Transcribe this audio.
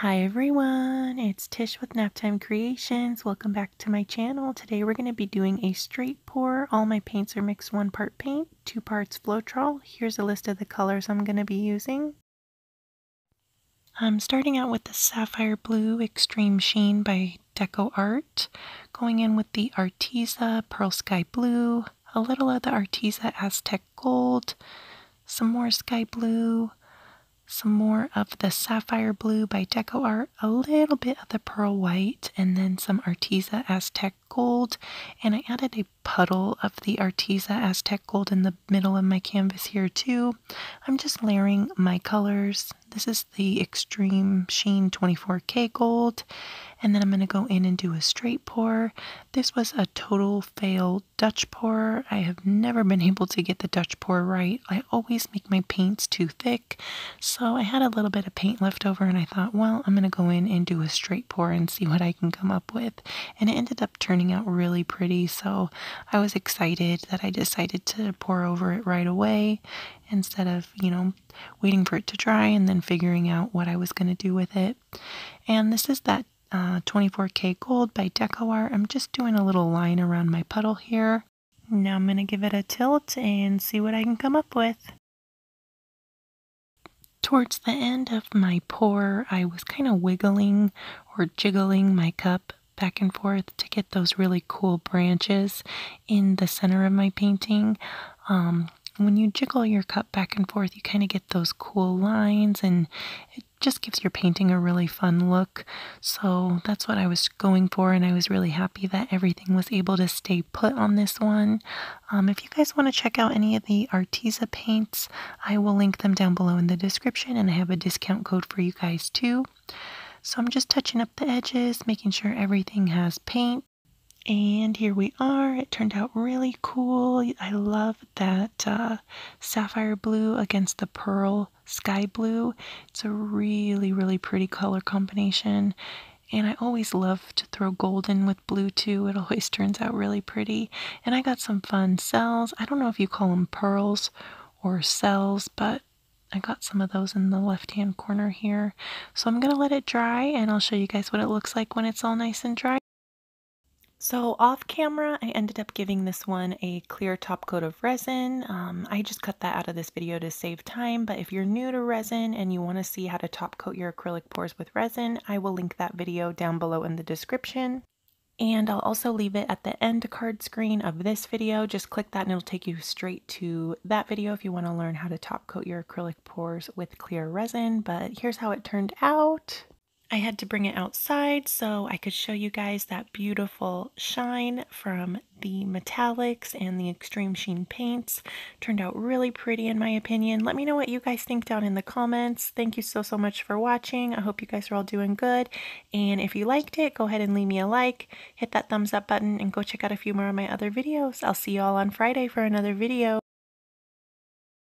Hi everyone, it's Tish with Naptime Creations. Welcome back to my channel. Today we're going to be doing a straight pour. All my paints are mixed 1 part paint, 2 parts Floetrol. Here's a list of the colors I'm going to be using. I'm starting out with the Sapphire Blue Extreme Sheen by Decoart. Going in with the Arteza Pearl Sky Blue, a little of the Arteza Aztec Gold, some more Sky Blue, some more of the Sapphire Blue by Decoart, a little bit of the Pearl White, and then some Arteza Aztec Gold. And I added a puddle of the Arteza Aztec Gold in the middle of my canvas here too. I'm just layering my colors. This is the Extreme Sheen 24K Gold. And then I'm going to go in and do a straight pour. This was a total fail Dutch pour. I have never been able to get the Dutch pour right. I always make my paints too thick. So I had a little bit of paint left over and I thought, well, I'm going to go in and do a straight pour and see what I can come up with. And it ended up turning out really pretty. So I was excited that I decided to pour over it right away instead of, waiting for it to dry and then figuring out what I was going to do with it. And this is that 24K Gold by Decoart. I'm just doing a little line around my puddle here. Now I'm going to give it a tilt and see what I can come up with. Towards the end of my pour, I was kind of wiggling or jiggling my cup back and forth to get those really cool branches in the center of my painting. When you jiggle your cup back and forth, you kind of get those cool lines and it just gives your painting a really fun look. So that's what I was going for, and I was really happy that everything was able to stay put on this one. If you guys want to check out any of the Arteza paints, I will link them down below in the description, and I have a discount code for you guys too. So I'm just touching up the edges, making sure everything has paint. And here we are. It turned out really cool. I love that sapphire blue against the pearl sky blue. It's a really, really pretty color combination. And I always love to throw gold in with blue too. It always turns out really pretty. And I got some fun cells. I don't know if you call them pearls or cells, but I got some of those in the left-hand corner here. So I'm going to let it dry and I'll show you guys what it looks like when it's all nice and dry. So off camera, I ended up giving this one a clear top coat of resin. I just cut that out of this video to save time, but if you're new to resin and you want to see how to top coat your acrylic pours with resin, I will link that video down below in the description. And I'll also leave it at the end card screen of this video. Just click that and it'll take you straight to that video if you want to learn how to top coat your acrylic pours with clear resin. But here's how it turned out. I had to bring it outside so I could show you guys that beautiful shine from the metallics and the extreme sheen paints. Turned out really pretty in my opinion. Let me know what you guys think down in the comments. Thank you so much for watching. I hope you guys are all doing good. And if you liked it, go ahead and leave me a like, hit that thumbs up button, and go check out a few more of my other videos. I'll see you all on Friday for another video.